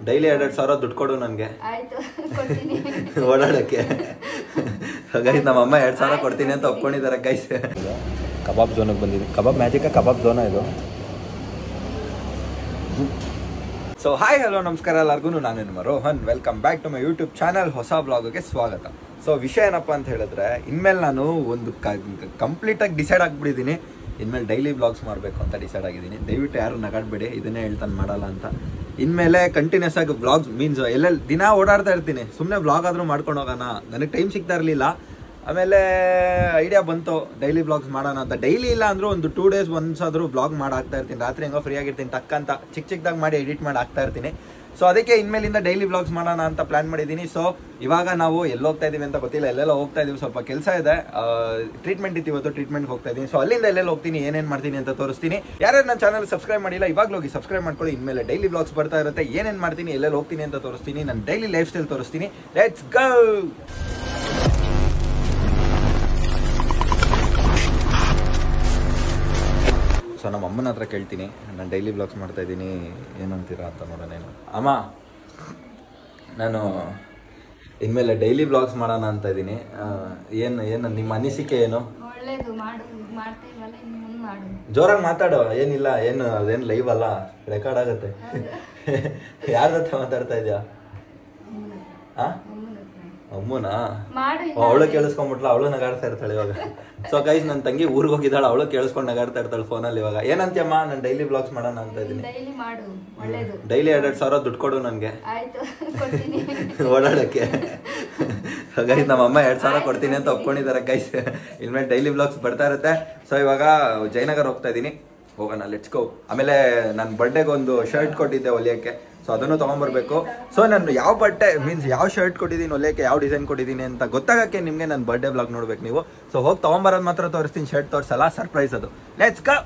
Daily 2,000 ದುಡ್ಡು ಕೊಡು ನನಗೆ. ಆಯ್ತು ಕೊಡ್ತೀನಿ ಓಡಾಡಕ್ಕೆ. ಗೈಸ್ ನಮ್ಮ ಅಮ್ಮ 2,000 ಕೊಡ್ತೀನಿ ಅಂತ ಒಪ್ಕೊಂಡಿದ್ದಾರೆ ಗೈಸ್. ಕಬಾಬ್ ಝೋನಿಗೆ ಬಂದಿದ್ದೀನಿ. ಕಬಾಬ್ ಮ್ಯಾಜಿಕ ಕಬಾಬ್ ಝೋನ ಇದು. ಸೊ ಹಾಯ್ ಹಲೋ ನಮಸ್ಕಾರ ಎಲ್ಲರಿಗೂ, ನಾನು ನಿಮ್ಮ Rohan. Welcome back to my YouTube channel. ಹೊಸ ಬ್ಲಾಗ್ಗೆ ಸ್ವಾಗತ. ಸೊ ವಿಷಯ ಏನಪ್ಪ ಅಂತ ಹೇಳಿದ್ರೆ, ಇನ್ಮೇಲೆ ನಾನು ಒಂದು ಕಂಪ್ಲೀಟಾಗಿ ಡಿಸೈಡ್ ಆಗಿಬಿಟ್ಟಿದ್ದೀನಿ. ಇನ್ಮೇಲೆ ಡೈಲಿ ಬ್ಲಾಗ್ಸ್ ಮಾಡಬೇಕು ಅಂತ ಡಿಸೈಡ್ ಆಗಿದ್ದೀನಿ. ದಯವಿಟ್ಟು ಯಾರು ನಗಾಡಬೇಡಿ, ಇದನ್ನೇ ಹೇಳ್ತಾನೆ ಮಾಡಲ್ಲ ಅಂತ. ಇನ್ಮೇಲೆ ಕಂಟಿನ್ಯೂಸ್ ಆಗಿ ವ್ಲಾಗ್ಸ್ ಮೀನ್ಸ್ ಎಲ್ಲೆಲ್ಲಿ ದಿನ ಓಡಾಡ್ತಾ ಇರ್ತೀನಿ. ಸುಮ್ಮನೆ ವ್ಲಾಗ್ ಆದರೂ ಮಾಡ್ಕೊಂಡು ಹೋಗೋಣ. ನನಗೆ ಟೈಮ್ ಸಿಗ್ತಾ ಇರಲಿಲ್ಲ. ಆಮೇಲೆ ಐಡಿಯಾ ಬಂತು ಡೈಲಿ ಬ್ಲಾಗ್ಸ್ ಮಾಡೋಣ ಅಂತ. ಡೈಲಿ ಇಲ್ಲ ಅಂದರೂ ಒಂದು 2 days ಒನ್ಸ್ ಆದರೂ ಬ್ಲಾಗ್ ಮಾಡಿ ಹಾಕ್ತಾ ಇರ್ತೀನಿ. ರಾತ್ರಿ ಹೆಂಗೋ ಫ್ರೀ ಆಗಿರ್ತೀನಿ, ಟಕ್ಕಂತ ಚಿಕ್ಕದಾಗಿ ಮಾಡಿ ಎಡಿಟ್ ಮಾಡಿ ಹಾಕ್ತಾ ಇರ್ತೀನಿ. ಸೊ ಅದಕ್ಕೆ ಇನ್ಮೇಲಿಂದ ಡೈಲಿ ಬ್ಲಾಗ್ಸ್ ಮಾಡೋಣ ಅಂತ ಪ್ಲಾನ್ ಮಾಡಿದ್ದೀನಿ. ಸೊ ಇವಾಗ ನಾವು ಎಲ್ಲಿ ಹೋಗ್ತಾ ಇದೀವಿ ಅಂತ ಗೊತ್ತಿಲ್ಲ, ಎಲ್ಲೆಲ್ಲ ಹೋಗ್ತಾ ಇದೀವಿ. ಸ್ವಲ್ಪ ಕೆಲಸ ಇದೆ, ಟ್ರೀಟ್ಮೆಂಟ್ ಇತ್ತು ಇವತ್ತು, ಟ್ರೀಟ್ಮೆಂಟ್ಗೆ ಹೋಗ್ತಾ ಇದ್ದೀನಿ. ಸೊ ಅಲ್ಲಿಂದ ಎಲ್ಲೆಲ್ಲ ಹೋಗ್ತೀನಿ, ಏನೇನು ಮಾಡ್ತೀನಿ ಅಂತ ತೋರಿಸ್ತೀನಿ. ಯಾರ್ಯಾರು ನನ್ನ ಚಾನಲ್ ಸಬ್ಸ್ಕ್ರೈಬ್ ಮಾಡಿಲ್ಲ ಇವಾಗಲೂ ಹೋಗಿ ಸಬ್ಸ್ಕ್ರೈಬ್ ಮಾಡ್ಕೊಳ್ಳಿ. ಇನ್ಮೇಲೆ ಡೈಲಿ ಬ್ಲಾಗ್ಸ್ ಬರ್ತಾ ಇರುತ್ತೆ. ಏನೇನು ಮಾಡ್ತೀನಿ, ಎಲ್ಲೆಲ್ಲ ಹೋಗ್ತೀನಿ ಅಂತ ತೋರಿಸ್ತೀನಿ. ನನ್ನ ಡೈಲಿ ಲೈಫ್ ಸ್ಟೈಲ್ ತೋರಿಸ್ತೀನಿ. Let's go. ಸೊ ನಮ್ಮ ಅಮ್ಮನ ಹತ್ರ ಕೇಳ್ತೀನಿ, ನಾನು ಡೈಲಿ ಬ್ಲಾಗ್ಸ್ ಮಾಡ್ತಾಯಿದ್ದೀನಿ ಏನಂತೀರಾ ಅಂತ ನೋಡೋಣ. ಅಮ್ಮ, ನಾನು ಇನ್ಮೇಲೆ ಡೈಲಿ ಬ್ಲಾಗ್ಸ್ ಮಾಡೋಣ ಅಂತ ಇದ್ದೀನಿ. ಏನು ನಿಮ್ಮ ಅನಿಸಿಕೆ ಏನು? ಜೋರಾಗಿ ಮಾತಾಡೋ, ಏನಿಲ್ಲ, ಅದೇನು ಲೈವ್ ಅಲ್ಲ, ರೆಕಾರ್ಡ್ ಆಗುತ್ತೆ. ಯಾರ ಹತ್ರ ಮಾತಾಡ್ತಾ ಇದೆಯಾ? ಅಮ್ಮನಾ? ಅವಳು ಕೇಳಿಸ್ಕೊಂಡ್ಬಿಟ್ಲ, ಅವಳು ನಗಾಡ್ತಾ ಇರ್ತಾಳೆ ಇವಾಗ. ಸೊ ಗೈಸ್, ನನ್ನ ತಂಗಿ ಊರಿಗೆ ಹೋಗಿದ್ದಾಳೆ, ಅವಳು ಕೇಳಿಸ್ಕೊಂಡು ನಗಾಡ್ತಾ ಇರ್ತಾಳೆ ಫೋನಲ್ಲಿ ಇವಾಗ. ಏನಂತೀಯಮ್ಮ? ನಾನು ಡೈಲಿ ಬ್ಲಾಗ್ಸ್ ಮಾಡೋಣ ಅಂತ ಇದ್ದೀನಿ. ಡೈಲಿ 2,000 ದುಡ್ಡು ಕೊಡು ನನಗೆ ಓಡಾಡಕ್ಕೆ. ಗೈಸ್ ನಮ್ಮ ಅಮ್ಮ 2,000 ಕೊಡ್ತೀನಿ ಅಂತ ಒಪ್ಕೊಂಡಿದ್ದಾರೆ ಗೈಸ್. ಇನ್ಮೇಲೆ ಡೈಲಿ ಬ್ಲಾಗ್ಸ್ ಬರ್ತಾ ಇರುತ್ತೆ. ಸೊ ಇವಾಗ ಜಯನಗರ್ ಹೋಗ್ತಾ ಇದ್ದೀನಿ, ಹೋಗೋಣ, ಲೆಟ್ಸ್ ಗೋ. ಆಮೇಲೆ ನನ್ನ ಬರ್ಡೇಗೆ ಒಂದು ಶರ್ಟ್ ಕೊಟ್ಟಿದ್ದೆ ಹೊಲಿಯೋಕ್ಕೆ, ಸೊ ಅದನ್ನು ತೊಗೊಂಬರ್ಬೇಕು. ಸೊ ನಾನು ಯಾವ ಬಟ್ಟೆ ಮೀನ್ಸ್ ಯಾವ ಶರ್ಟ್ ಕೊಟ್ಟಿದ್ದೀನಿ ಹೊಲಿಯೋಕ್ಕೆ, ಯಾವ ಡಿಸೈನ್ ಕೊಟ್ಟಿದ್ದೀನಿ ಅಂತ ಗೊತ್ತಾಗಕ್ಕೆ ನಿಮಗೆ ನನ್ನ ಬರ್ಡೇ ಬ್ಲಾಗ್ ನೋಡ್ಬೇಕು ನೀವು. ಸೊ ಹೋಗಿ ತೊಗೊಂಬರೋದು ಮಾತ್ರ ತೋರಿಸ್ತೀನಿ, ಶರ್ಟ್ ತೋರಿಸಲ್ಲ, ಸರ್ಪ್ರೈಸ್ ಅದು. Let's go.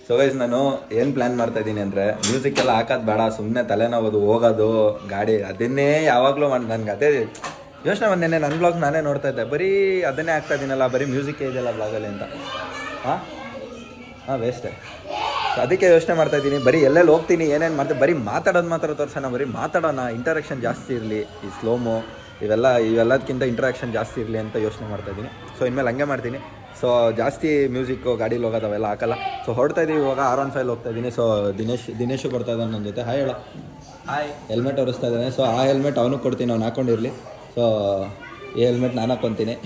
ಸೊ ಗೈಸ್, ನಾನು ಏನು ಪ್ಲ್ಯಾನ್ ಮಾಡ್ತಾ ಇದ್ದೀನಿ ಅಂದರೆ, ಮ್ಯೂಸಿಕ್ ಎಲ್ಲ ಹಾಕೋದು ಬೇಡ, ಸುಮ್ಮನೆ ತಲೆನೋವುದು, ಹೋಗೋದು ಗಾಡಿ, ಅದನ್ನೇ ಯಾವಾಗಲೂ ನನಗೆ ಅದೇ ಯೋಚನೆ ಬಂದೇನೆ. ನನ್ನ ಬ್ಲಾಗ್ ನಾನೇ ನೋಡ್ತಾ ಇದ್ದೆ, ಬರೀ ಅದನ್ನೇ ಆಗ್ತಾ ಇದ್ದೀನಲ್ಲ, ಬರೀ ಮ್ಯೂಸಿಕ್ಕೇ ಇದೆಯಲ್ಲ ಬ್ಲಾಗಲ್ಲಿ ಅಂತ. ಹಾಂ ವೇಸ್ಟೇ. ಸೊ ಅದಕ್ಕೆ ಯೋಚನೆ ಮಾಡ್ತಾ ಇದ್ದೀನಿ, ಬರೀ ಎಲ್ಲೆಲ್ಲಿ ಹೋಗ್ತೀನಿ, ಏನೇನು ಮಾಡ್ತೀನಿ, ಬರೀ ಮಾತಾಡೋದು ಮಾತ್ರ ತೋರಿಸೋಣ, ಬರೀ ಮಾತಾಡೋಣ, ಇಂಟರಾಕ್ಷನ್ ಜಾಸ್ತಿ ಇರಲಿ. ಈ ಸ್ಲೋಮೋ ಇವೆಲ್ಲದಕ್ಕಿಂತ ಇಂಟ್ರಾಕ್ಷನ್ ಜಾಸ್ತಿ ಇರಲಿ ಅಂತ ಯೋಚನೆ ಮಾಡ್ತಾ ಇದ್ದೀನಿ. ಸೊ ಇನ್ಮೇಲೆ ಹಂಗೆ ಮಾಡ್ತೀನಿ. ಸೊ ಜಾಸ್ತಿ ಮ್ಯೂಸಿಕ್ಕು ಗಾಡೀಲಿ ಹೋಗೋದು ಅವೆಲ್ಲ ಹಾಕಲ್ಲ. ಸೊ ಹೊರಡ್ತಾ ಇದ್ದೀವಿ ಇವಾಗ, R15 ಹೋಗ್ತಾ ಇದ್ದೀನಿ. ಸೊ ದಿನೇಶು ಬರ್ತಾ ಇದ್ದಾನೆ ನನ್ನ ಜೊತೆ. ಹಾಯ್ ಹೇಳೋ. ಹಾಯ್. ಹೆಲ್ಮೆಟ್ ಹೊರಿಸ್ತಾ ಇದ್ದಾನೆ. ಸೊ ಆ ಹೆಲ್ಮೆಟ್ ಅವನಿಗೆ ಕೊಡ್ತೀನಿ, ಅವ್ನು ಹಾಕ್ಕೊಂಡಿರಲಿ. ಸೊ ಈ ಹೆಲ್ಮೆಟ್ ನಾನು ಹಾಕ್ಕೊತೀನಿ.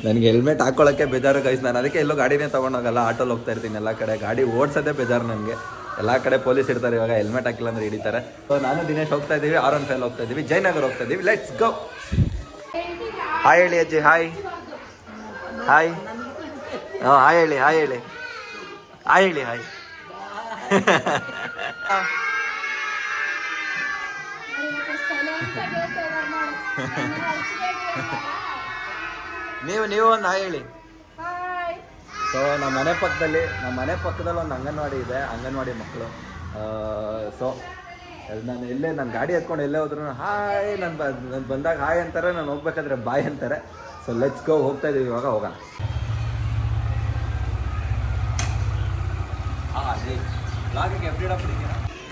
ನನಗೆ ಹೆಲ್ಮೆಟ್ ಹಾಕ್ಕೊಳ್ಳೋಕ್ಕೆ ಬೇಜಾರು ಗೈಸ್. ನಾನು ಅದಕ್ಕೆ ಎಲ್ಲೋ ಗಾಡಿನೇ ತೊಗೊಂಡೋಗಲ್ಲ, ಆಟೋಲ್ಲಿ ಹೋಗ್ತಾ ಇರ್ತೀನಿ ಎಲ್ಲ ಕಡೆ. ಗಾಡಿ ಓಡಿಸೋದೇ ಬೇಜಾರು ನನಗೆ. ಎಲ್ಲ ಕಡೆ ಪೊಲೀಸ್ ಇರ್ತಾರೆ, ಇವಾಗ ಹೆಲ್ಮೆಟ್ ಹಾಕಿಲ್ಲ ಅಂದರೆ ಹಿಡಿತಾರೆ. ಸೊ ನಾನು ದಿನೇಶ್ ಹೋಗ್ತಾ ಇದ್ದೀವಿ, R15 ಹೋಗ್ತಾ ಇದ್ದೀವಿ, ಜಯನಗರ್ ಹೋಗ್ತಾ ಇದ್ದೀವಿ. Let's go. ಹಾಯ್ ಹೇಳಿ ಅಜ್ಜಿ. Hi hi. ಹಾಯ್ ಹೇಳಿ, ಹಾಯ್ ಹೇಳಿ, ಹಾಯ್ ಹೇಳಿ, ಹಾಯ್. ನೀವು ಒಂದು ಹಾಯ್ ಹೇಳಿ. ಸೊ ನಮ್ಮ ಮನೆ ಪಕ್ಕದಲ್ಲಿ ಒಂದು ಅಂಗನವಾಡಿ ಇದೆ, ಅಂಗನವಾಡಿ ಮಕ್ಕಳು. ಸೊ ನಾನು ಎಲ್ಲೇ ನನ್ನ ಗಾಡಿ ಎತ್ಕೊಂಡು ಎಲ್ಲೇ ಹೋದ್ರು ಹಾಯ್, ನಾನು ಬಂದಾಗ ಹಾಯ್ ಅಂತಾರೆ, ನಾನು ಹೋಗ್ಬೇಕಾದ್ರೆ ಬಾಯ್ ಅಂತಾರೆ. ಸೊ ಲೆಟ್ಸ್ ಗೋ, ಹೋಗ್ತಾ ಇದ್ದೀವಿ ಇವಾಗ, ಹೋಗೋಣ.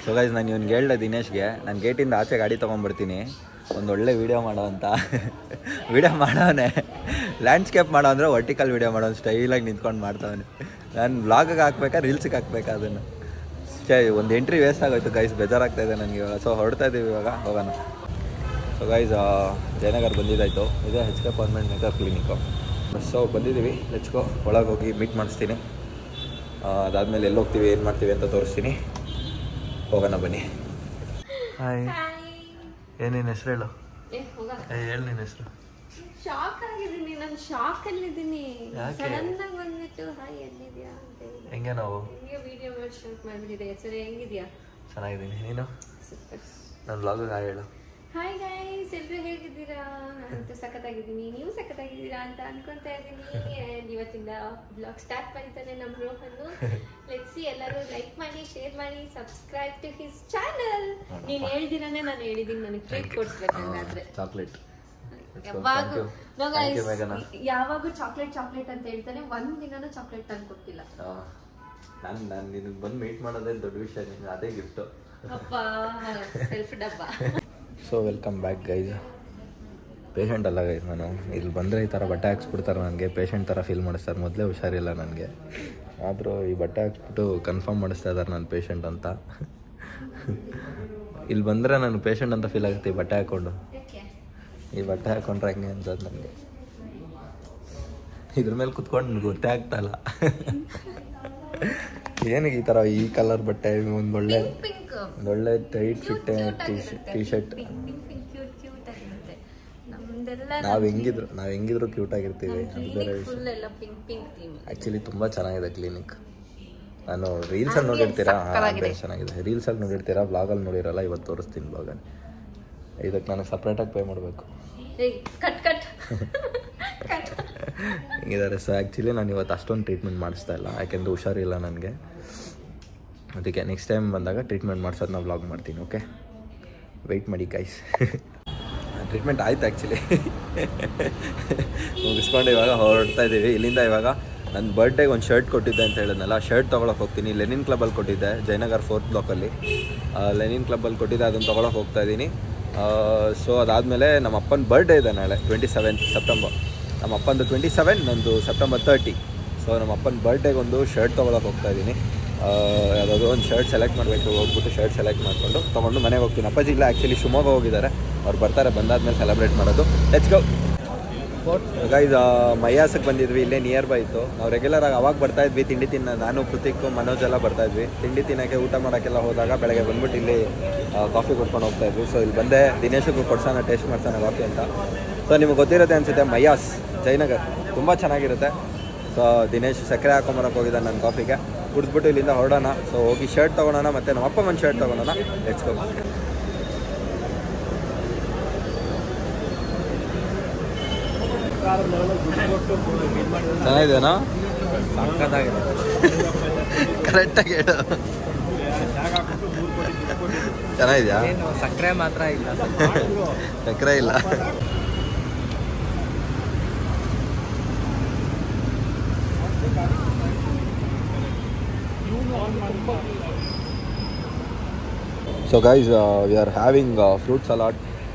ಸೊ ಗೈಸ್, ನಾನು ಇವ್ನಿಗೆ ಹೇಳ್ದೆ ದಿನೇಶ್ಗೆ, ನಾನು ಗೇಟಿಂದ ಆಚೆ ಗಾಡಿ ತೊಗೊಂಡ್ಬರ್ತೀನಿ, ಒಂದು ಒಳ್ಳೆ ವೀಡಿಯೋ ಮಾಡೋ ಅಂತ. ವೀಡಿಯೋ ಮಾಡೋನೆ, ಲ್ಯಾಂಡ್ಸ್ಕೇಪ್ ಮಾಡೋ ಅಂದರೆ ವರ್ಟಿಕಲ್ ವೀಡಿಯೋ ಮಾಡೋನು, ಸ್ಟೈಲಾಗಿ ನಿಂತ್ಕೊಂಡು ಮಾಡ್ತಾವನೆ. ನಾನು ವ್ಲಾಗಿಗೆ ಹಾಕ್ಬೇಕಾ ರೀಲ್ಸಿಗೆ ಹಾಕ್ಬೇಕಾ ಅದನ್ನು? ಒಂದು ಎಂಟ್ರಿ ವೇಸ್ಟ್ ಆಗೋಯ್ತು ಗೈಸ್, ಬೇಜಾರಾಗ್ತಾಯಿದೆ ನನಗೆ ಇವಾಗ. ಸೊ ಹೊರಡ್ತಾ ಇದ್ದೀವಿ ಇವಾಗ, ಹೋಗೋಣ. ಸೊ ಗೈಸ್, ಜಯನಗರ್ ಬಂದಿದ್ದಾಯಿತು. ಇದೇ HK permanent makeup clinic. So ಬಂದಿದ್ದೀವಿ, ಲೆಟ್ಸ್ ಗೋ. ಒಳಗೆ ಹೋಗಿ ಮೀಟ್ ಮಾಡಿಸ್ತೀನಿ. ಅದಾದಮೇಲೆ ಎಲ್ಲಿ ಹೋಗ್ತೀವಿ, ಏನು ಮಾಡ್ತೀವಿ ಅಂತ ತೋರಿಸ್ತೀನಿ. ಹೋಗೋಣ ಬನ್ನಿ. ಹಾಯ್. ಏನೇನು ಹೆಸರು ಹೇಳು? ಹೇಳು ನಿನ್ನ ಹೆಸರು. ಶಾಕ್ ಆಗಿದ್ದೀನಿ, ನಾನು ಶಾಕಲ್ಲಿದ್ದೀನಿ. ಸಡನ್ ಆಗಿ ಬಂದ್ಬಿಟ್ಟು ಹಾಯ್ ಎಲ್ಲಿದ್ಯಾ ಅಂತ ಹೇಳಿ. ಹೆಂಗೆ ನಾವು ವಿಡಿಯೋ ಮಾಡಿ ಶೂಟ್ ಮಾಡಿಬಿಟ್ಟಿದೆ. ಸರಿ, ಹೆಂಗಿದ್ಯಾ? ಚೆನ್ನಾಗಿದ್ದೀನಿ, ನೀನು? ಸೂಪರ್. ನನ್ನ ಬ್ಲಾಗಿಗೆ ಹಾಯ್ ಹೇಳು. ಹಾಯ್ ಗೈಸ್, ಎಲ್ಲರೂ ಹೇಗಿದ್ದೀರಾ? ನಾನಂತೂ ಸಖತ್ತಾಗಿದ್ದೀನಿ, ನೀವು ಸಖತ್ತಾಗಿದ್ದೀರಾ ಅಂತ ಅನ್ಕೊಂತಾ ಇದ್ದೀನಿ. ಇವತ್ತಿಂದ ಬ್ಲಾಗ್ ಸ್ಟಾರ್ಟ್ ಮಾಡಿದ್ದಾನೆ ನಮ್ಮ ರೋಹನ್ನು. ಲೆಟ್ಸ್ ಸಿ, ಎಲ್ಲರೂ ಲೈಕ್ ಮಾಡಿ, ಶೇರ್ ಮಾಡಿ, ಸಬ್ಸ್ಕ್ರೈಬ್ ಟು ಹಿಸ್ ಚಾನಲ್. ನೀನು ಹೇಳ್ದಿರಾನೆ ನಾನು ಹೇಳಿದ್ದೀನಿ, ನನಗೆ ಟ್ರೀಟ್ ಕೊಡಿಸ್ಬೇಕಂಗಾದ್ರೆ ಚಾಕ್ಲೇಟ್. ಯಾವಾಗೂ ಚಾಕ್ಲೇಟ್ ಅಂತ ಹೇಳ್ತಾನೆ, ಒಂದ್ ದಿನನೂ ಚಾಕ್ಲೇಟ್ ತಂದು ಕೊಟ್ಟಿಲ್ಲ. ನಾನು ನಿನಗೆ ಬಂದು ಮೀಟ್ ಮಾಡೋದೇ ದೊಡ್ಡ ವಿಷಯ, ಅದೇ ಗಿಫ್ಟು. ಅಪ್ಪ ಸೆಲ್ಫ್ ಡಬ್ಬ. So welcome back guys. Patient ಅಲ್ಲ ಗೈಸ್, ನಾನು ಇಲ್ಲಿ ಬಂದರೆ ಈ ಥರ ಬಟ್ಟೆ ಹಾಕ್ಸ್ಬಿಡ್ತಾರೆ ನನಗೆ, ಪೇಷಂಟ್ ಥರ ಫೀಲ್ ಮಾಡಿಸ್ತಾರೆ. ಮೊದಲೇ ಹುಷಾರಿಲ್ಲ ನನಗೆ, ಆದರೂ ಈ ಬಟ್ಟೆ ಹಾಕ್ಸ್ಬಿಟ್ಟು ಕನ್ಫರ್ಮ್ ಮಾಡಿಸ್ತಾ ಇದ್ದಾರೆ ನಾನು ಪೇಷಂಟ್ ಅಂತ. ಇಲ್ಲಿ ಬಂದರೆ ನಾನು ಪೇಷಂಟ್ ಅಂತ ಫೀಲ್ ಆಗುತ್ತೆ ಈ ಬಟ್ಟೆ ಹಾಕ್ಕೊಂಡು. ಈ ಬಟ್ಟೆ ಹಾಕ್ಕೊಂಡ್ರೆ ಹಂಗೆ ಅನ್ಸೋದು ನನಗೆ. ಇದ್ರ ಮೇಲೆ ಕುತ್ಕೊಂಡು ನನಗೆ ಗೊತ್ತೇ ಆಗ್ತಾಯಿಲ್ಲ ಏನಿಗೆ ಈ ಥರ ಈ ಕಲರ್ ಬಟ್ಟೆ, ಒಂದೊಳ್ಳೆ ಟೈಟ್ ಫಿಟ್ ಟಿ ಶರ್ಟ್. ನಾವು ಹೆಂಗಿದ್ರು ಕ್ಯೂಟ್ ಆಗಿರ್ತೀವಿ. ಆ್ಯಕ್ಚುಲಿ ತುಂಬ ಚೆನ್ನಾಗಿದೆ ಕ್ಲಿನಿಕ್. ನಾನು ರೀಲ್ಸಲ್ಲಿ ನೋಡಿರ್ತೀರಾ, ಚೆನ್ನಾಗಿದೆ. ರೀಲ್ಸಲ್ಲಿ ನೋಡಿರ್ತೀರಾ, ಬ್ಲಾಗಲ್ಲಿ ನೋಡಿರಲ್ಲ. ಇವತ್ತು ತೋರಿಸ್ತೀನಿ ಬ್ಲಾಗಲ್ಲಿ. ಇದಕ್ಕೆ ನಾನು ಸಪ್ರೇಟಾಗಿ ಪೇ ಮಾಡಬೇಕು. ಹಿಂಗಿದ್ದಾರೆ. ಸೊ ಆ್ಯಕ್ಚುಲಿ ನಾನು ಇವತ್ತು ಅಷ್ಟೊಂದು ಟ್ರೀಟ್ಮೆಂಟ್ ಮಾಡಿಸ್ತಾ ಇಲ್ಲ, ಯಾಕೆಂದರೆ ಹುಷಾರಿಲ್ಲ ನನಗೆ. ಅದಕ್ಕೆ ನೆಕ್ಸ್ಟ್ ಟೈಮ್ ಬಂದಾಗ ಟ್ರೀಟ್ಮೆಂಟ್ ಮಾಡಿಸೋದನ್ನ ವ್ಲಾಗ್ ಮಾಡ್ತೀನಿ. ಓಕೆ, ವೆಯ್ಟ್ ಮಾಡಿ ಗೈಸ್. ಟ್ರೀಟ್ಮೆಂಟ್ ಆಯ್ತು ಆ್ಯಕ್ಚುಲಿ, ಮುಗಿಸ್ಕೊಂಡು ಇವಾಗ ಹೊರಡ್ತಾ ಇದ್ದೀವಿ ಇಲ್ಲಿಂದ. ಇವಾಗ ನನ್ನ ಬರ್ಡೇಗೆ ಒಂದು ಶರ್ಟ್ ಕೊಟ್ಟಿದ್ದೆ ಅಂತ ಹೇಳಿದ್ನಲ್ಲ, ಶರ್ಟ್ ತೊಗೊಳಕ್ಕೆ ಹೋಗ್ತೀನಿ. ಲೆನಿನ್ ಕ್ಲಬ್ಬಲ್ಲಿ ಕೊಟ್ಟಿದ್ದೆ, ಜಯನಗರ್ 4th ಬ್ಲಾಕಲ್ಲಿ ಲೆನಿನ್ ಕ್ಲಬ್ಬಲ್ಲಿ ಕೊಟ್ಟಿದ್ದೆ, ಅದನ್ನು ತೊಗೊಳಕ್ಕೆ ಹೋಗ್ತಾ ಇದ್ದೀನಿ. ಸೊ ಅದಾದಮೇಲೆ ನಮ್ಮ ಅಪ್ಪನ ಬರ್ಡೇ ಇದೆ ನಾಳೆ 27 ಸೆಪ್ಟೆಂಬರ್. ನಮ್ಮ ಅಪ್ಪಂದು 27, ನಂದು ಸೆಪ್ಟೆಂಬರ್ 30. ಸೊ ನಮ್ಮ ಅಪ್ಪನ ಬರ್ಡೇಗೆ ಒಂದು ಶರ್ಟ್ ತೊಗೊಳಕ್ಕೆ ಹೋಗ್ತಾ ಇದ್ದೀನಿ. ಯಾವುದಾದ್ರು ಒಂದು ಶರ್ಟ್ ಸೆಲೆಕ್ಟ್ ಮಾಡಬೇಕು. ಹೋಗ್ಬಿಟ್ಟು ಶರ್ಟ್ ಸೆಲೆಕ್ಟ್ ಮಾಡಿಕೊಂಡು ತೊಗೊಂಡು ಮನೆಗೆ ಹೋಗ್ತೀನಿ. ಅಪ್ಪಾಜಿ ಇಲ್ಲ ಆ್ಯಕ್ಚುಲಿ, ಶಿವಮೊಗ್ಗ ಹೋಗಿದ್ದಾರೆ. ಅವ್ರು ಬರ್ತಾರೆ, ಬಂದಾದ್ಮೇಲೆ ಸೆಲೆಬ್ರೇಟ್ ಮಾಡೋದು. Let's go guys. ಮೈಯಾಸಕ್ಕೆ ಬಂದಿದ್ವಿ, ಇಲ್ಲೇ ನಿಯರ್ ಬೈ ಇತ್ತು. ನಾವು ರೆಗ್ಯುಲರಾಗಿ ಅವಾಗ ಬರ್ತಾಯಿದ್ವಿ ತಿಂಡಿ ತಿನ್ನ. ನಾನು ಕೃತಿಕ್, ಮನೋಜ್ ಎಲ್ಲ ಬರ್ತಾಯಿದ್ವಿ ತಿಂಡಿ ತಿನ್ನೋಕ್ಕೆ. ಊಟ ಮಾಡೋಕ್ಕೆಲ್ಲ ಹೋದಾಗ ಬೆಳಗ್ಗೆ ಬಂದ್ಬಿಟ್ಟು ಇಲ್ಲಿ ಕಾಫಿ ಕೊಡ್ಕೊಂಡು ಹೋಗ್ತಾಯಿದ್ವಿ. ಸೊ ಇಲ್ಲಿ ಬಂದೆ, ದಿನೇಶಿಗೂ ಕೊಡ್ಸೋಣ, ಟೇಸ್ಟ್ ಮಾಡ್ಸೋಣ ಕಾಫಿ ಅಂತ. ಸೊ ನಿಮಗೆ ಗೊತ್ತಿರುತ್ತೆ ಅನಿಸುತ್ತೆ, ಮೈಯಾಸ್ ಜಯನಗರ್ ತುಂಬ ಚೆನ್ನಾಗಿರುತ್ತೆ. ಸೊ ದಿನೇಶ್ ಸಕ್ಕರೆ ಹಾಕೊಂಬರಕ್ಕೆ ಹೋಗಿದ್ದಾನೆ ನನ್ನ ಕಾಫಿಗೆ. ಕುಡಿದ್ಬಿಟ್ಟು ಇಲ್ಲಿಂದ ಹೊರಡೋಣ. ಸೊ ಹೋಗಿ ಶರ್ಟ್ ತೊಗೊಳೋಣ, ಮತ್ತು ನಮ್ಮ ಅಪ್ಪ ಒಂದು ಶರ್ಟ್ ತೊಗೊಳೋಣ. Let's go. ಚೆನ್ನಾಗಿದೆನಾ? ಸಕ್ಕತ್ತಾಗಿದೆ. ಕರೆಕ್ಟಾಗಿ ಹೇಳು. ಚೆನ್ನಾಗಿದೆಯಾ? ಸಕ್ಕರೆ ಮಾತ್ರ ಇಲ್ಲ. ಸಕ್ಕರೆ ಇಲ್ಲ. So guys, we are having fruit salad.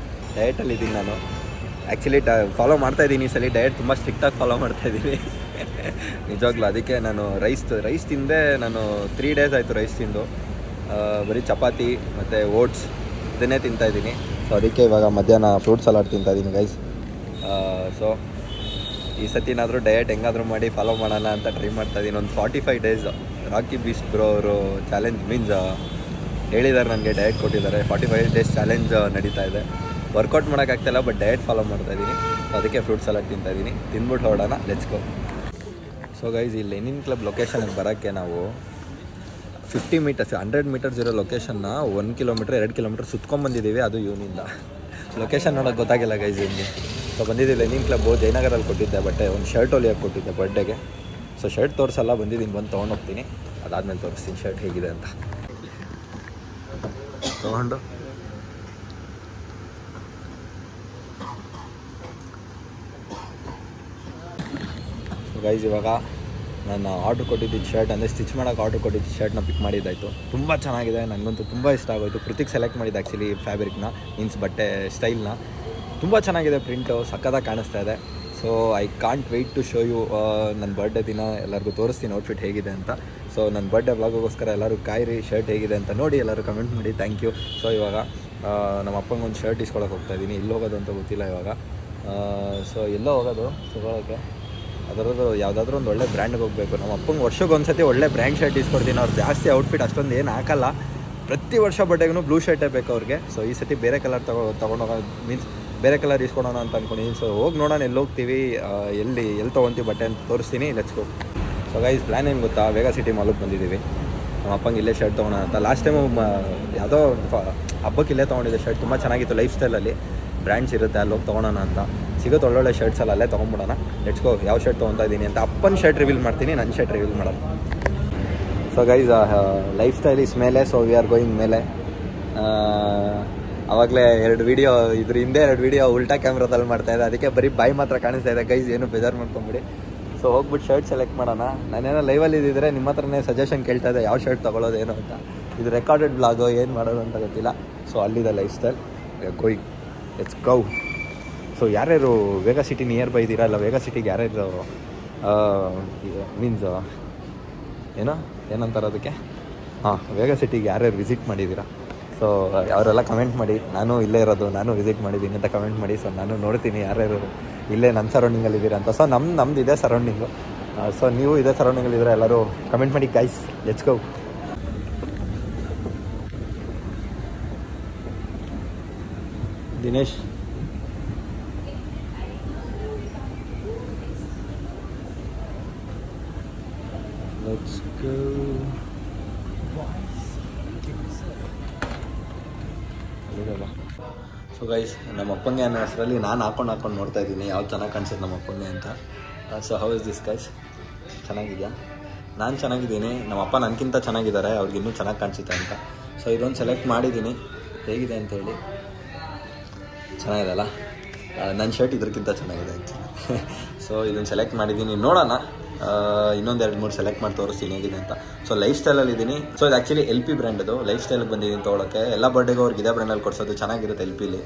ಡಯಟಲ್ಲಿದ್ದೀನಿ ನಾನು ಆ್ಯಕ್ಚುಲಿ. ಫಾಲೋ ಮಾಡ್ತಾಯಿದ್ದೀನಿ ಈ ಸಲ ಡಯಟ್. ತುಂಬ ಸ್ಟ್ರಿಕ್ಟಾಗಿ ಫಾಲೋ ಮಾಡ್ತಾಯಿದ್ದೀನಿ ನಿಜವಾಗ್ಲೂ. ಅದಕ್ಕೆ ನಾನು ರೈಸ್ ತಿಂದೆ. ನಾನು 3 days ಆಯಿತು ರೈಸ್ ತಿಂದು. ಬರೀ ಚಪಾತಿ ಮತ್ತು ಓಟ್ಸ್ ಇದನ್ನೇ ತಿಂತಾಯಿದ್ದೀನಿ. ಸೊ ಅದಕ್ಕೆ ಇವಾಗ ಮಧ್ಯಾಹ್ನ ಫ್ರೂಟ್ ಸಲಾಡ್ ತಿಂತಾಯಿದ್ದೀನಿ ಗೈಸ್. ಸೊ ಈ ಸತಿನಾದರೂ ಡಯಟ್ ಹೆಂಗಾದರೂ ಮಾಡಿ ಫಾಲೋ ಮಾಡೋಣ ಅಂತ ಟ್ರೈ ಮಾಡ್ತಾಯಿದ್ದೀನಿ. ಒಂದು 45 days ರಾಕಿ ಬೀಸ್ಟ್ ಬ್ರೋ ಅವರು ಚಾಲೆಂಜ್ ಮೀನ್ಸ್ ಹೇಳಿದ್ದಾರೆ ನನಗೆ, ಡಯಟ್ ಕೊಟ್ಟಿದ್ದಾರೆ. 45 days ಚಾಲೆಂಜ್ ನಡೀತಾ ಇದೆ. ವರ್ಕೌಟ್ ಮಾಡೋಕ್ಕಾಗ್ತಾಯಿಲ್ಲ, ಬಟ್ ಡಯಟ್ ಫಾಲೋ ಮಾಡ್ತಾಯಿದ್ದೀನಿ. ಸೊ ಅದಕ್ಕೆ ಫ್ರೂಟ್ ಸಲಾಡ್ ತಿಂತಾಯಿದ್ದೀನಿ. ತಿಂದ್ಬಿಟ್ಟು ಹೊರಡೋಣ, ಲೆಟ್ಸ್ ಗೋ. ಸೊ ಗೈಸ್, ಈ ಲೆನಿನ್ ಕ್ಲಬ್ ಲೊಕೇಶನ್ಗೆ ಬರೋಕ್ಕೆ ನಾವು 50 meters 100 meters ಇರೋ ಲೊಕೇಶನ್ನ 1 kilometer 2 kilometer ಸುತ್ಕೊಂಡ್ಬಂದಿದ್ದೀವಿ. ಅದು ಇವನಿಂದ ಲೊಕೇಶನ್ ನೋಡೋಕ್ಕೆ ಗೊತ್ತಾಗಿಲ್ಲ ಗೈಸ್ ಇಲ್ಲಿ. ಸೊ ಬಂದಿದ್ದೀವಿ ಲೆನಿನ್ ಕ್ಲಬ್ಬು, ಜಯನಗರಲ್ಲಿ ಕೊಟ್ಟಿದ್ದೆ ಬಟ್ಟೆ. ಒಂದು ಶರ್ಟ್ ಹೊಲಿಯೋಕ್ಕೆ ಕೊಟ್ಟಿದ್ದೆ ಬರ್ಡೇಗೆ. ಸೊ ಶರ್ಟ್ ತೋರಿಸಲ್ಲ, ಬಂದಿದ್ದೀನಿ, ಬಂದು ತೊಗೊಂಡೋಗ್ತೀನಿ. ಅದಾದಮೇಲೆ ತೋರಿಸ್ತೀನಿ ಶರ್ಟ್ ಹೇಗಿದೆ ಅಂತ. ತೊಗೊಂಡು ಗೈಸ್, ಇವಾಗ ನಾನು ಆರ್ಡ್ರ್ ಕೊಟ್ಟಿದ್ದ ಶರ್ಟ್, ಅಂದರೆ ಸ್ಟಿಚ್ ಮಾಡೋಕ್ಕೆ ಆರ್ಡ್ರ್ ಕೊಟ್ಟಿದ್ದ ಶರ್ಟ್ನ ಪಿಕ್ ಮಾಡಿದ್ದಾಯಿತು. ತುಂಬ ಚೆನ್ನಾಗಿದೆ, ನನಗಂತೂ ತುಂಬ ಇಷ್ಟ ಆಗೋಯಿತು. ಕೃತಿಕ್ ಸೆಲೆಕ್ಟ್ ಮಾಡಿದ್ದು ಆ್ಯಕ್ಚುಲಿ ಫ್ಯಾಬ್ರಿಕ್ನ, ಮೀನ್ಸ್ ಬಟ್ಟೆ ಸ್ಟೈಲ್ನ. ತುಂಬ ಚೆನ್ನಾಗಿದೆ, ಪ್ರಿಂಟು ಸಕ್ಕತ್ತಾಗಿ ಕಾಣಿಸ್ತಾ ಇದೆ. So I can't wait to show you. ನನ್ನ ಬರ್ಡೇ ದಿನ ಎಲ್ಲರಿಗೂ ತೋರಿಸ್ತೀನಿ ಔಟ್ಫಿಟ್ ಹೇಗಿದೆ ಅಂತ. ಸೊ ನನ್ನ ಬರ್ಡೇ ವ್ಲಾಗೋಸ್ಕರ ಎಲ್ಲರೂ ಕಾಯಿರಿ, ಶರ್ಟ್ ಹೇಗಿದೆ ಅಂತ ನೋಡಿ, ಎಲ್ಲರೂ ಕಮೆಂಟ್ ಮಾಡಿ. Thank you. ಸೊ ಇವಾಗ ನಮ್ಮ ಅಪ್ಪಂಗೆ ಒಂದು ಶರ್ಟ್ ಇಸ್ಕೊಳಕ್ಕೆ ಹೋಗ್ತಾಯಿದ್ದೀನಿ. ಎಲ್ಲಿ ಹೋಗೋದು ಅಂತ ಗೊತ್ತಿಲ್ಲ ಇವಾಗ. ಸೊ ಎಲ್ಲೋ ಹೋಗೋದು ತೊಗೊಳಕ್ಕೆ, ಅದರದ್ದು ಯಾವುದಾದ್ರೂ ಒಂದು ಒಳ್ಳೆ ಬ್ರ್ಯಾಂಡ್ಗೆ ಹೋಗಬೇಕು. ನಮ್ಮ ಅಪ್ಪಂಗೆ ವರ್ಷಕ್ಕೆ ಒಂದು ಸತಿ ಒಳ್ಳೆ ಬ್ರ್ಯಾಂಡ್ ಶರ್ಟ್ ಇಸ್ಕೊಡ್ತೀನಿ. ಅವ್ರು ಜಾಸ್ತಿ ಔಟ್ಫಿಟ್ ಅಷ್ಟೊಂದು ಏನು ಹಾಕಲ್ಲ. ಪ್ರತಿ ವರ್ಷ ಬರ್ಡೇಗೂ ಬ್ಲೂ ಶರ್ಟೇ ಬೇಕು ಅವ್ರಿಗೆ. ಸೊ ಈ ಸತಿ ಬೇರೆ ಕಲರ್ ತೊಗೊಂಡೋಗ ಮೀನ್ಸ್ ಬೇರೆ ಕಲರ್ ಇಸ್ಕೊಳೋಣ ಅಂತ ಅಂದ್ಕೊಂಡಿದ್ದೀನಿ. ಸೊ ಹೋಗಿ ನೋಡೋಣ ಎಲ್ಲಿ ಹೋಗ್ತೀವಿ, ಎಲ್ಲಿ ತೊಗೊತೀವಿ ಬಟ್ಟೆ ಅಂತ ತೋರಿಸ್ತೀನಿ. Let's go. So guys, plan ಏನು ಗೊತ್ತಾ, ವೇಗಾ ಸಿಟಿ ಮಾಲ್ಗೆ ಬಂದಿದ್ದೀವಿ. ನಮ್ಮ ಅಪ್ಪಂಗೆ ಇಲ್ಲೇ ಶರ್ಟ್ ತೊಗೊಳೋಣ ಅಂತ. ಲಾಸ್ಟ್ ಟೈಮು ಯಾವುದೋ ಹಬ್ಬಕ್ಕೆ ಇಲ್ಲೇ ತೊಗೊಂಡಿದ್ದೆ ಶರ್ಟ್, ತುಂಬ ಚೆನ್ನಾಗಿತ್ತು. ಲೈಫ್ ಸ್ಟೈಲಲ್ಲಿ ಬ್ರ್ಯಾಂಡ್ಸ್ ಇರುತ್ತೆ, ಅಲ್ಲಿ ಹೋಗಿ ತೊಗೊಳೋಣ ಅಂತ. ಸಿಗೋದು ಒಳ್ಳೊಳ್ಳೆ ಶರ್ಟ್ಸ್ ಎಲ್ಲ ಅಲ್ಲೇ ತೊಗೊಂಬಿಡೋಣ. Let's go. ಯಾವ ಶರ್ಟ್ ತೊಗೊತಾ ಇದ್ದೀನಿ ಅಂತ ಅಪ್ಪನ ಶರ್ಟ್ ರಿವೀಲ್ ಮಾಡ್ತೀನಿ, ನನ್ನ ಶರ್ಟ್ ರಿವೀಲ್ ಮಾಡೋಣ. So guys, life style is ಮೇಲೆ. ಸೊ ವಿ ಆರ್ ಗೋಯಿಂಗ್ ಮೇಲೆ. ಆವಾಗಲೇ 2 ವೀಡಿಯೋ, ಇದ್ರ ಹಿಂದೆ 2 ವೀಡಿಯೋ ಉಲ್ಟಾ ಕ್ಯಾಮ್ರಾದಲ್ಲಿ ಮಾಡ್ತಾಯಿದ್ದೆ, ಅದಕ್ಕೆ ಬರೀ ಬಾಯಿ ಮಾತ್ರ ಕಾಣಿಸ್ತಾ ಇದೆ ಗೈಸ್. ಏನು ಬೇಜಾರು ಮಾಡ್ಕೊಂಬಿಡಿ. ಸೊ ಹೋಗ್ಬಿಟ್ಟು ಶರ್ಟ್ ಸೆಲೆಕ್ಟ್ ಮಾಡೋಣ. ನಾನೇನೋ ಲೈವಲ್ಲಿ ಇದ್ದಿದ್ರೆ ನಿಮ್ಮ ಹತ್ರನೇ ಸಜೆಷನ್ ಕೇಳ್ತಾ ಇದ್ದೆ ಯಾವ ಶರ್ಟ್ ತೊಗೊಳೋದು ಏನು ಅಂತ. ಇದು ರೆಕಾರ್ಡೆಡ್ ಬ್ಲಾಗು ಏನು ಮಾಡೋದು ಅಂತ ಗೊತ್ತಿಲ್ಲ. ಸೊ ಅಲ್ಲಿದೆ life style going, let's go. So ಯಾರ್ಯಾರು ವೇಗ ಸಿಟಿ ನಿಯರ್ ಬೈ ಇದ್ದೀರಾ, ಇಲ್ಲ ವೇಗ ಸಿಟಿಗೆ ಯಾರ್ಯಾರು ಮೀನ್ಸ್ ಏನಂತಾರೆ ಅದಕ್ಕೆ, ವೇಗ ಸಿಟಿಗೆ ಯಾರ್ಯಾರು ವಿಸಿಟ್ ಮಾಡಿದ್ದೀರಾ, ಸೊ ಅವರೆಲ್ಲ ಕಮೆಂಟ್ ಮಾಡಿ. ನಾನು ಇಲ್ಲೇ ಇರೋದು, ನಾನು ವಿಸಿಟ್ ಮಾಡಿದ್ದೀನಿ ಅಂತ ಕಮೆಂಟ್ ಮಾಡಿ. ಸೊ ನಾನು ನೋಡ್ತೀನಿ ಯಾರ್ಯಾರು ಇಲ್ಲೇ ನನ್ನ ಸರೌಂಡಿಂಗಲ್ಲಿದ್ದೀರಾ ಅಂತ. ಸೊ ನಮ್ದು ಇದೇ ಸರೌಂಡಿಂಗು. ಸೊ ನೀವು ಇದೇ ಸರೌಂಡಿಂಗಲ್ಲಿದ್ದೀರಾ ಎಲ್ಲರೂ ಕಮೆಂಟ್ ಮಾಡಿ guys, let's go. Dinesh let's go. So guys, ನಮ್ಮ ಅಪ್ಪಂಗೆ ಅನ್ನೋ ಹೆಸರಲ್ಲಿ ನಾನು ಹಾಕೊಂಡು ನೋಡ್ತಾ ಇದ್ದೀನಿ ಯಾವ್ದು ಚೆನ್ನಾಗಿ ಕಾಣಿಸುತ್ತೆ ನಮ್ಮ ಅಪ್ಪಂಗೆ ಅಂತ. So how is this guys, ಚೆನ್ನಾಗಿದೆಯಾ? ನಾನು ಚೆನ್ನಾಗಿದ್ದೀನಿ, ನಮ್ಮ ಅಪ್ಪ ನನಗಿಂತ ಚೆನ್ನಾಗಿದ್ದಾರೆ, ಅವ್ರಿಗೆ ಇನ್ನೂ ಚೆನ್ನಾಗಿ ಕಾಣಿಸುತ್ತೆ ಅಂತ. ಸೊ ಇದೊಂದು ಸೆಲೆಕ್ಟ್ ಮಾಡಿದ್ದೀನಿ, ಹೇಗಿದೆ ಅಂತ ಹೇಳಿ. ಚೆನ್ನಾಗಿದೆ ಅಲ್ಲ? ನನ್ನ ಶರ್ಟ್ ಇದಕ್ಕಿಂತ ಚೆನ್ನಾಗಿದೆ ಆ್ಯಕ್ಚುಲಿ. ಸೊ ಇದನ್ನು ಸೆಲೆಕ್ಟ್ ಮಾಡಿದ್ದೀನಿ, ನೋಡೋಣ. ಇನ್ನೊಂದು 2-3 ಸೆಲೆಕ್ಟ್ ಮಾಡಿ ತೋರಿಸ್ತೀನಿ ಹೇಗಿದೆ ಅಂತ. ಸೊ ಲೈಫ್ ಸ್ಟೈಲಲ್ಲಿ ಇದ್ದೀನಿ. ಸೊ ಇದು ಆ್ಯಕ್ಚುಲಿ LP ಬ್ರ್ಯಾಂಡದು, ಲೈಫ್ ಸ್ಟೈಲಿಗೆ ಬಂದಿದ್ದೀನಿ ತೊಗೊಳಕ್ಕೆ. ಎಲ್ಲ ಬರ್ಡೇಗೂ ಅವ್ರಿಗೆ ಇದೇ ಬ್ರ್ಯಾಂಡಲ್ಲಿ ಕೊಡಿಸೋದು, ಚೆನ್ನಾಗಿರುತ್ತೆ LPಲಿ.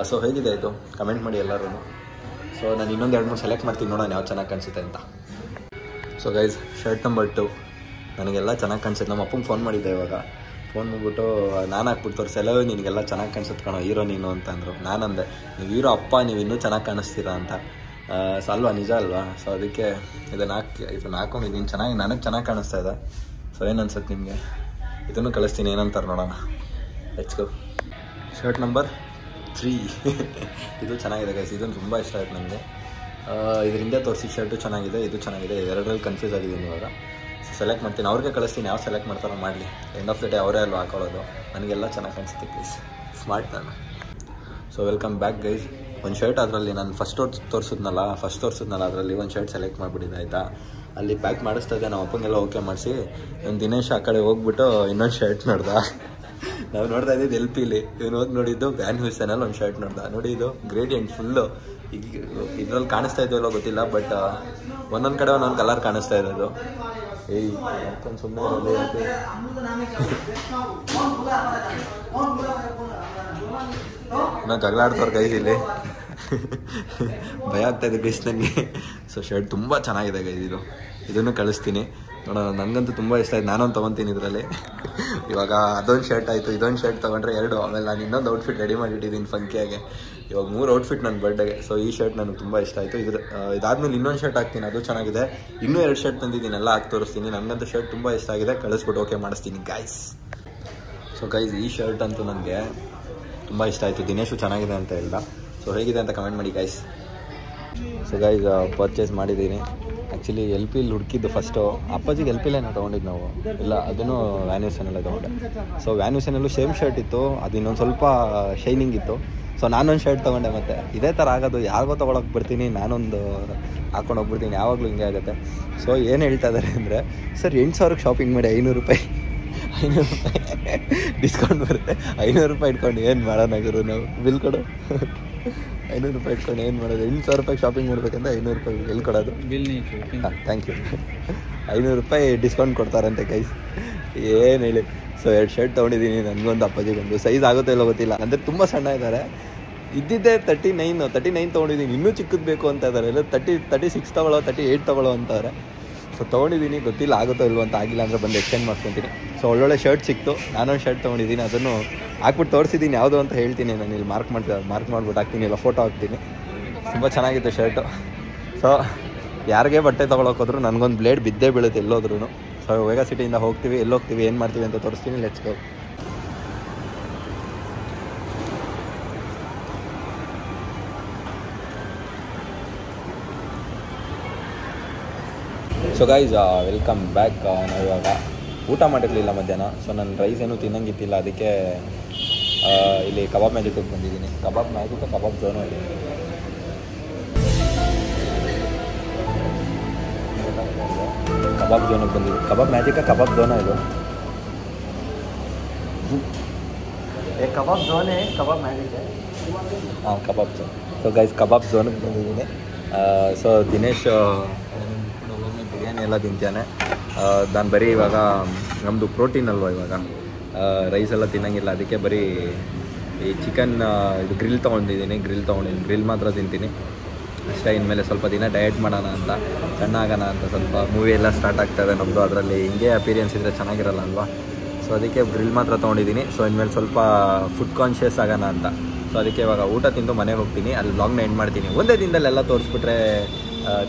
ಸೊ ಹೇಗಿದೆ ಇದು ಕಮೆಂಟ್ ಮಾಡಿ ಎಲ್ಲರೂ. ಸೊ ನಾನು ಇನ್ನೊಂದು 2-3 ಸೆಲೆಕ್ಟ್ ಮಾಡ್ತೀನಿ, ನೋಡೋಣ ಯಾವ್ದು ಚೆನ್ನಾಗಿ ಕಾಣಿಸುತ್ತೆ ಅಂತ. ಸೊ ಗೈಸ್, ಶರ್ಟ್ ನಂಬರ್ 2 ನನಗೆಲ್ಲ ಚೆನ್ನಾಗಿ ಕಾಣಿಸುತ್ತೆ. ನಮ್ಮ ಅಪ್ಪಂಗೆ ಫೋನ್ ಮಾಡಿದ್ದೆ ಇವಾಗ. ಫೋನ್ ಮಾಡ್ಬಿಟ್ಟು ನಾನು ಹಾಕ್ಬಿಟ್ಟು ತೋರಿಸಲ್ಲ, ನಿನಗೆಲ್ಲ ಚೆನ್ನಾಗಿ ಕಾಣಿಸುತ್ತೆ ಕಣೋ ಹೀರೋ ನೀನು ಅಂತಂದರು. ನಾನಂದೆ, ನೀವು ಹೀರೋ ಅಪ್ಪ, ನೀವು ಇನ್ನೂ ಚೆನ್ನಾಗಿ ಕಾಣಿಸ್ತೀರಾ ಅಂತ. ಸೊ ಅಲ್ವಾ, ನಿಜ ಅಲ್ವಾ? ಸೊ ಅದಕ್ಕೆ ಇದನ್ನು ಹಾಕೊಂಡಿದ್ದೀನಿ, ನನಗೆ ಚೆನ್ನಾಗಿ ಕಾಣಿಸ್ತಾ ಇದೆ. ಸೊ ಏನು ಅನ್ಸುತ್ತೆ ನಿಮಗೆ? ಇದನ್ನು ಕಳಿಸ್ತೀನಿ, ಏನಂತಾರೆ ನೋಡೋಣ. Let's go. ಶರ್ಟ್ ನಂಬರ್ 3 ಇದು ಚೆನ್ನಾಗಿದೆ ಗೈಸ್, ಇದನ್ನು ತುಂಬ ಇಷ್ಟ ಆಯ್ತು ನನಗೆ. ಇದರಿಂದ ತೋರಿಸಿ ಶರ್ಟು ಚೆನ್ನಾಗಿದೆ, ಇದು ಚೆನ್ನಾಗಿದೆ, ಎರಡರಲ್ಲಿ ಕನ್ಫ್ಯೂಸ್ ಆಗಿದ್ದೀನಿ ಇವಾಗ. ಸೊ ಸೆಲೆಕ್ಟ್ ಮಾಡ್ತೀನಿ, ಅವ್ರಿಗೆ ಕಳಿಸ್ತೀನಿ, ಯಾವ ಸೆಲೆಕ್ಟ್ ಮಾಡ್ತಾರೋ ಮಾಡಲಿ. ಎಂಡ್ ಆಫ್ ದ ಡೇ ಅವರೇ ಅಲ್ವಾ ಹಾಕೊಳ್ಳೋದು. ನನಗೆಲ್ಲ ಚೆನ್ನಾಗಿ ಕಾಣಿಸುತ್ತೆ ಪ್ಲೀಸ್, ಸ್ಮಾರ್ಟ್ ನಾನು. So welcome back guys. ಒಂದು ಶರ್ಟ್ ಅದರಲ್ಲಿ ನಾನು ಫಸ್ಟ್ ತೋರಿಸಿದ್ನಲ್ಲ ಅದರಲ್ಲಿ ಒಂದು ಶರ್ಟ್ ಸೆಲೆಕ್ಟ್ ಮಾಡಿಬಿಟ್ಟಿದ್ದೆ ಆಯಿತಾ. ಅಲ್ಲಿ ಪ್ಯಾಕ್ ಮಾಡಿಸ್ತಾ ಇದ್ದೆ, ನಮ್ಮ ಅಪ್ಪಂಗೆಲ್ಲ ಓಕೆ ಮಾಡಿಸಿ. ಒಂದು ದಿನೇಶ್ ಆ ಕಡೆ ಹೋಗ್ಬಿಟ್ಟು ಇನ್ನೊಂದು ಶರ್ಟ್ ನೋಡ್ದೆ. ನಾವು ನೋಡ್ತಾ ಇದ್ದಿದ್ದು LPಲಿ, ಇವನು ಹೋಗಿ ನೋಡಿದ್ದು ವ್ಯಾನ್ ಹ್ಯೂಸನಲ್ಲಿ ಒಂದು ಶರ್ಟ್ ನೋಡ್ದೆ. ನೋಡಿ, ಇದು ಗ್ರೇಡಿಯಂಟ್ ಫುಲ್ಲು. ಈಗ ಇದರಲ್ಲಿ ಕಾಣಿಸ್ತಾ ಇದೆಯಲ್ಲೋ ಗೊತ್ತಿಲ್ಲ, ಬಟ್ ಒಂದೊಂದು ಕಡೆ ಒಂದೊಂದು ಕಲರ್ ಕಾಣಿಸ್ತಾ ಇದೆ. ಅದು ಯಾಕೊಂದು ಸುಮ್ಮನೆ ನಾವು ಜಗಳ ಆಡ್ತವ್ರ ಗೈಸ್ ಇಲ್ಲಿ. ಭಯ ಆಗ್ತಾಯಿದೆ ಗೈಸ್ ನನಗೆ. ಸೊ ಶರ್ಟ್ ತುಂಬ ಚೆನ್ನಾಗಿದೆ ಗೈಸ್, ಇದನ್ನು ಕಳಿಸ್ತೀನಿ ನೋಡೋಣ. ನನಗಂತೂ ತುಂಬ ಇಷ್ಟ ಆಯ್ತು, ನಾನೊಂದು ತೊಗೊತೀನಿ ಇದರಲ್ಲಿ. ಇವಾಗ ಅದೊಂದು ಶರ್ಟ್ ಆಯಿತು, ಇದೊಂದು ಶರ್ಟ್ ತೊಗೊಂಡ್ರೆ 2. ಆಮೇಲೆ ನಾನು ಇನ್ನೊಂದು ಔಟ್ಫಿಟ್ ರೆಡಿ ಮಾಡಿಟ್ಟಿದ್ದೀನಿ ಫಂಕಿಯಾಗೆ. ಇವಾಗ 3 ಔಟ್ಫಿಟ್ ನನ್ನ ಬರ್ಡೇಗೆ. ಸೊ ಈ ಶರ್ಟ್ ನನಗೆ ತುಂಬ ಇಷ್ಟ ಆಯಿತು. ಇದಾದ್ಮೇಲೆ ಇನ್ನೊಂದು ಶರ್ಟ್ ಹಾಕ್ತೀನಿ, ಅದು ಚೆನ್ನಾಗಿದೆ. ಇನ್ನೂ 2 ಶರ್ಟ್ ತಂದಿದ್ದೀನಿ, ಎಲ್ಲ ಹಾಕಿ ತೋರಿಸ್ತೀನಿ. ನನಗಂತೂ ಶರ್ಟ್ ತುಂಬ ಇಷ್ಟ ಆಗಿದೆ, ಕಳಿಸ್ಬಿಟ್ಟು ಓಕೆ ಮಾಡಿಸ್ತೀನಿ ಗೈಸ್. ಸೊ ಗೈಸ್, ಈ ಶರ್ಟ್ ಅಂತೂ ನನಗೆ ತುಂಬ ಇಷ್ಟ ಆಯಿತು. ದಿನೇಶು ಚೆನ್ನಾಗಿದೆ ಅಂತ ಹೇಳ್ದ. ಸೊ ಹೇಗಿದೆ ಅಂತ ಕಮೆಂಟ್ ಮಾಡಿ ಗೈಸ್. ಸೊ ಗೈಸ್, ಪರ್ಚೇಸ್ ಮಾಡಿದ್ದೀನಿ. ಆ್ಯಕ್ಚುಲಿ LPಲಿ ಹುಡುಕಿದ್ದು ಫಸ್ಟು. ಅಪ್ಪಾಜಿಗೆ LPಲೇನೋ ತೊಗೊಂಡಿದ್ದು ನಾವು, ಇಲ್ಲ ಅದನ್ನು ವ್ಯಾನ್ಯೂಸನಲ್ಲೇ ತೊಗೊಂಡೆ. ಸೊ ವ್ಯಾನ್ಯೂಸನಲ್ಲೂ ಸೇಮ್ ಶರ್ಟ್ ಇತ್ತು, ಅದು ಇನ್ನೊಂದು ಸ್ವಲ್ಪ ಶೈನಿಂಗ್ ಇತ್ತು. ಸೊ ನಾನೊಂದು ಶರ್ಟ್ ತೊಗೊಂಡೆ. ಮತ್ತು ಇದೇ ಥರ ಆಗೋದು, ಯಾರಿಗೋ ತೊಗೊಳಕ್ಕೆ ಬರ್ತೀನಿ, ನಾನೊಂದು ಹಾಕೊಂಡು ಹೋಗ್ಬಿಡ್ತೀನಿ, ಯಾವಾಗಲೂ ಹಿಂಗೆ ಆಗುತ್ತೆ. ಸೊ ಏನು ಹೇಳ್ತಾ ಇದ್ದಾರೆ ಅಂದರೆ, ಸರ್ 8,000ಕ್ಕೆ ಶಾಪಿಂಗ್ ಮಾಡಿ 500 ರೂಪಾಯಿ ಡಿಸ್ಕೌಂಟ್ ಬರುತ್ತೆ. 500 ರೂಪಾಯಿ ಇಟ್ಕೊಂಡು ಏನು ಮಾಡೋಣ ಗುರು, ನಾವು ಬಿಲ್ ಕೊಡು. 500 ರೂಪಾಯಿ ಇಟ್ಕೊಂಡು ಏನು ಮಾಡೋದು? 8,000 ರೂಪಾಯಿ ಶಾಪಿಂಗ್ ಮಾಡ್ಬೇಕಂದ್ರೆ 500 ರೂಪಾಯಿ ಎಲ್ಲಿ ಕೊಡೋದು? Bill thank you. 500 ರೂಪಾಯಿ ಡಿಸ್ಕೌಂಟ್ ಕೊಡ್ತಾರಂತೆ ಗೈಸ್, ಏನು ಹೇಳಿ. ಸೊ 2 ಶರ್ಟ್ ತೊಗೊಂಡಿದ್ದೀನಿ, ನನಗೊಂದು ಅಪ್ಪಾಜಿಗೊಂದು. ಸೈಜ್ ಆಗುತ್ತೋ ಇಲ್ಲೋ ಗೊತ್ತಿಲ್ಲ, ಅಂದರೆ ತುಂಬ ಸಣ್ಣ ಇದ್ದಾರೆ. ಇದ್ದಿದ್ದೆ 39 ತೊಗೊಂಡಿದ್ದೀನಿ, ಇನ್ನೂ ಚಿಕ್ಕದು ಬೇಕು ಅಂತ ಇದ್ದಾರೆ. ಇಲ್ಲ 36 ತೊಗೊಳ್ಳೋ, 38 ತೊಗೊಳ್ಳೋ ಅಂತಾರೆ. ಸೊ ತೊಗೊಂಡಿದ್ದೀನಿ, ಗೊತ್ತಿಲ್ಲ ಆಗುತ್ತೋ ಇಲ್ವೋ ಅಂತ. ಆಗಿಲ್ಲ ಅಂದರೆ ಬಂದು ಎಕ್ಸ್ಚೇಂಜ್ ಮಾಡ್ಕೊತೀನಿ. ಸೊ ಒಳ್ಳೊಳ್ಳೆ ಶರ್ಟ್ ಸಿಕ್ತು, ನಾನೊಂದು ಶರ್ಟ್ ತೊಗೊಂಡಿದ್ದೀನಿ, ಅದನ್ನು ಹಾಕ್ಬಿಟ್ಟು ತೋರಿಸಿದ್ದೀನಿ ಯಾವುದು ಅಂತ ಹೇಳ್ತೀನಿ. ನಾನು ಇಲ್ಲಿ ಮಾರ್ಕ್ ಮಾಡ್ಬಿಟ್ಟು ಹಾಕ್ತೀನಿ, ಇಲ್ಲ ಫೋಟೋ ಹಾಕ್ತೀನಿ. ತುಂಬ ಚೆನ್ನಾಗಿತ್ತು ಶರ್ಟು. ಸೊ ಯಾರಿಗೆ ಬಟ್ಟೆ ತೊಗೊಳಕೋದ್ರು ನನಗೊಂದು ಬ್ಲೇಡ್ ಬಿದ್ದೇ ಬೀಳುತ್ತೆ ಎಲ್ಲೋದ್ರೂ. ಸೊ ವೇಗ ಸಿಟಿಯಿಂದ ಹೋಗ್ತೀವಿ, ಎಲ್ಲೋಗ್ತೀವಿ, ಏನು ಮಾಡ್ತೀವಿ ಅಂತ ತೋರಿಸ್ತೀನಿ. Let's go. So guys, welcome back. ನಾವು ಇವಾಗ ಊಟ ಮಾಡಿರಲಿಲ್ಲ ಮಧ್ಯಾಹ್ನ. ಸೊ ನನ್ನ ರೈಸ್ ಏನೂ ತಿನ್ನಂಗಿತ್ತಿಲ್ಲ, ಅದಕ್ಕೆ ಇಲ್ಲಿ ಕಬಾಬ್ ಮ್ಯಾಜಿಕ್ಗೆ ಬಂದಿದ್ದೀನಿ. ಕಬಾಬ್ ಮ್ಯಾಜಿಕ್, ಕಬಾಬ್ ಝೋನು ಇದೆ. ಕಬಾಬ್ ಝೋನಿಗೆ ಬಂದಿದ್ದೀವಿ. ಕಬಾಬ್ ಮ್ಯಾಜಿಕ್, ಕಬಾಬ್ ಝೋನ ಇದು. ಕಬಾಬ್ ಝೋನೇ, ಕಬಾಬ್ ಮ್ಯಾಜಿಕ್. ಹಾಂ, ಕಬಾಬ್ ಝೋನ್. ಸೊ ಗೈಸ್, ಕಬಾಬ್ ಝೋನಿಗೆ ಬಂದಿದ್ದೀನಿ. ಸೊ ದಿನೇಶ್ ಬಿರಿಯಾನಿ ಎಲ್ಲ ತಿಂತಾನೆ. ನಾನು ಬರೀ ಇವಾಗ ನಮ್ಮದು ಪ್ರೋಟೀನ್ ಅಲ್ವ, ಇವಾಗ ರೈಸ್ ಎಲ್ಲ ತಿನ್ನಂಗಿಲ್ಲ, ಅದಕ್ಕೆ ಬರೀ ಈ ಚಿಕನ್ ಇದು ಗ್ರಿಲ್ ತೊಗೊಂಡಿದ್ದೀನಿ. ಗ್ರಿಲ್ ಮಾತ್ರ ತಿಂತೀನಿ ಅಷ್ಟೇ. ಇನ್ಮೇಲೆ ಸ್ವಲ್ಪ ದಿನ ಡಯಟ್ ಮಾಡೋಣ ಅಂತ, ಸಣ್ಣ ಆಗೋಣ ಅಂತ. ಸ್ವಲ್ಪ ಮೂವಿ ಎಲ್ಲ ಸ್ಟಾರ್ಟ್ ಆಗ್ತಾಯಿದೆ ನಮ್ಮದು, ಅದರಲ್ಲಿ ಹಿಂಗೆ ಅಪೀರಿಯನ್ಸ್ ಇದ್ದರೆ ಚೆನ್ನಾಗಿರಲ್ಲ ಅಲ್ವಾ. ಸೊ ಅದಕ್ಕೆ ಗ್ರಿಲ್ ಮಾತ್ರ ತೊಗೊಂಡಿದ್ದೀನಿ. ಸೊ ಇನ್ಮೇಲೆ ಸ್ವಲ್ಪ ಫುಡ್ ಕಾನ್ಷಿಯಸ್ ಆಗೋಣ ಅಂತ. ಸೊ ಅದಕ್ಕೆ ಇವಾಗ ಊಟ ತಿಂದು ಮನೆಗೆ ಹೋಗ್ತೀನಿ, ಅಲ್ಲಿ ವ್ಲಾಗ್ನ ಎಂಡ್ ಮಾಡ್ತೀನಿ. ಒಂದೇ ದಿನದಲ್ಲಿ ಎಲ್ಲ ತೋರಿಸ್ಬಿಟ್ರೆ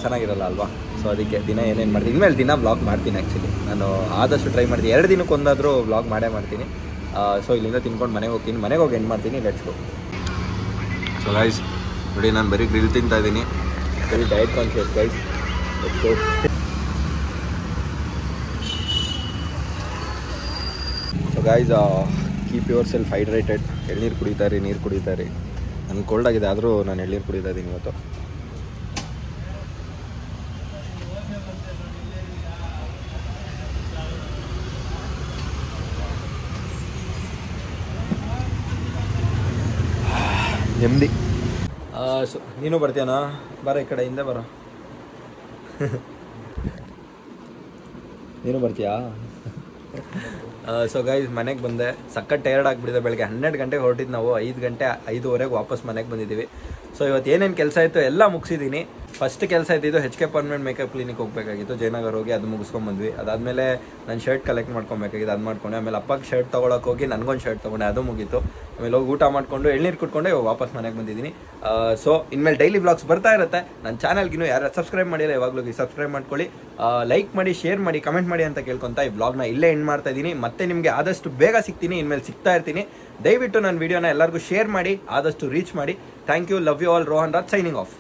ಚೆನ್ನಾಗಿರಲ್ಲ ಅಲ್ವಾ. ಸೊ ಅದಕ್ಕೆ ದಿನ ಏನೇನು ಮಾಡ್ತೀನಿ, ಇನ್ಮೇಲೆ ದಿನ ವ್ಲಾಗ್ ಮಾಡ್ತೀನಿ. ಆ್ಯಕ್ಚುಲಿ ನಾನು ಆದಷ್ಟು ಟ್ರೈ ಮಾಡ್ತೀನಿ, 2 ದಿನಕ್ಕೆ ಒಂದಾದರೂ ವ್ಲಾಗ್ ಮಾಡೇ ಮಾಡ್ತೀನಿ. ಸೊ ಇಲ್ಲಿಂದ ತಿನ್ಕೊಂಡು ಮನೆಗೆ ಹೋಗ್ತೀನಿ, ಮನೆಗೆ ಹೋಗಿ ಎಂಡ್ ಮಾಡ್ತೀನಿ. Let's go. ಸೊ ಗೈಸ್ ನೋಡಿ, ನಾನು ಬರೀ ಗ್ರಿಲ್ ತಿಂತಾ ಇದ್ದೀನಿ, ಬರೀ diet conscious guys. So guys, keep your self hydrated. ಎಳ್ನೀರು ಕುಡಿತಾರೆ, ನೀರು ಕುಡಿತಾರೆ. ನನಗೆ ಕೋಲ್ಡ್ ಆಗಿದೆ, ಆದರೂ ನಾನು ಎಳ್ನೀರು ಕುಡಿತಾ ಇದ್ದೀನಿ ಇವತ್ತು. ನೆಮ್ಮದಿ. ಸೊ ನೀನು ಬರ್ತೀಯನಾ? ಬರ, ಈ ಕಡೆ ಹಿಂದೆ ಬರೋ. ನೀನು ಬರ್ತೀಯಾ? ಸೊ ಗೈಸ್, ಮನೆಗೆ ಬಂದೆ. ಸಖತ್ ಟಯರ್ಡ್ ಆಗಿಬಿಟ್ಟಿದೆ. ಬೆಳಗ್ಗೆ 12 ಗಂಟೆಗೆ ಹೊರಟಿದ್ದು ನಾವು, 5:05 ವಾಪಸ್ ಮನೆಗೆ ಬಂದಿದ್ದೀವಿ. ಸೊ ಇವತ್ತು ಏನೇನು ಕೆಲಸ ಇತ್ತು ಎಲ್ಲ ಮುಗಿಸಿದ್ದೀನಿ. ಫಸ್ಟ್ ಕೆಲಸ ಇದ್ದಿದ್ದು HK ಪರ್ಮನೆಂಟ್ ಮೇಕಪ್ ಕ್ಲಿನಿಕ್ ಹೋಗಬೇಕಾಗಿತ್ತು, ಜಯನಗರ್ ಹೋಗಿ ಅದು ಮುಗಿಸ್ಕೊಂಡ್ಬಂದ್ವಿ. ಅದಾದಮೇಲೆ ನಾನು ಶರ್ಟ್ ಕಲೆಕ್ಟ್ ಮಾಡ್ಕೊಬೇಕಾಗಿತ್ತು, ಅದು ಮಾಡ್ಕೊಂಡೆ. ಆಮೇಲೆ ಅಪ್ಪಗೆ ಶರ್ಟ್ ತೊಗೊಳಕ್ಕೆ ಹೋಗಿ ನನಗೊಂದು ಶರ್ಟ್ ತೊಗೊಂಡೆ, ಅದು ಮುಗೀತು. ಆಮೇಲೆ ಹೋಗಿ ಊಟ ಮಾಡಿಕೊಂಡು ಎಳ್ನೀರು ಕುಟ್ಕೊಂಡೆ ವಾಪಸ್ ಮನೆಗೆ ಬಂದಿದ್ದೀನಿ. ಸೊ ಇನ್ಮೇಲೆ ಡೈಲಿ ವ್ಲಾಗ್ಸ್ ಬರ್ತಾ ಇರುತ್ತೆ. ನನ್ನ ಚಾನಲ್ಗಿನ್ನೂ ಯಾರು ಸಬ್ಸ್ಕ್ರೈಬ್ ಮಾಡಿಲ್ಲ, ಯಾವಾಗಲೂ ಸಬ್ಸ್ಕ್ರೈಬ್ ಮಾಡ್ಕೊಳ್ಳಿ, ಲೈಕ್ ಮಾಡಿ, ಶೇರ್ ಮಾಡಿ, ಕಮೆಂಟ್ ಮಾಡಿ ಅಂತ ಕೇಳ್ಕೊತಾ ಈ ವ್ಲಾಗ್ನ ಇಲ್ಲೇ ಎಂಡ್ ಮಾಡ್ತಾ ಇದ್ದೀನಿ. ಮತ್ತೆ ನಿಮಗೆ ಆದಷ್ಟು ಬೇಗ ಸಿಗ್ತೀನಿ, ಇನ್ಮೇಲೆ ಸಿಗ್ತಾ ಇರ್ತೀನಿ. ದಯವಿಟ್ಟು ನನ್ನ ವಿಡಿಯೋನ ಎಲ್ಲರಿಗೂ ಶೇರ್ ಮಾಡಿ, ಆದಷ್ಟು ರೀಚ್ ಮಾಡಿ. Thank you, love you all. Rohan Raj signing of.